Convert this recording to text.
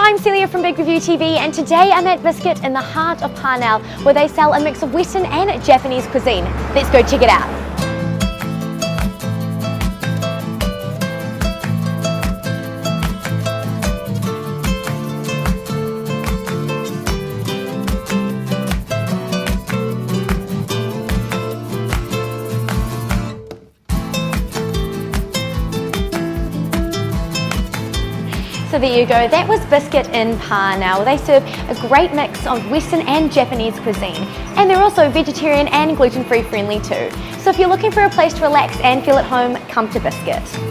I'm Celia from Big Review TV, and today I'm at Biskit in the heart of Parnell, where they sell a mix of Western and Japanese cuisine. Let's go check it out. So there you go, that was Biskit in Parnell. They serve a great mix of Western and Japanese cuisine, and they're also vegetarian and gluten-free friendly too. So if you're looking for a place to relax and feel at home, come to Biskit.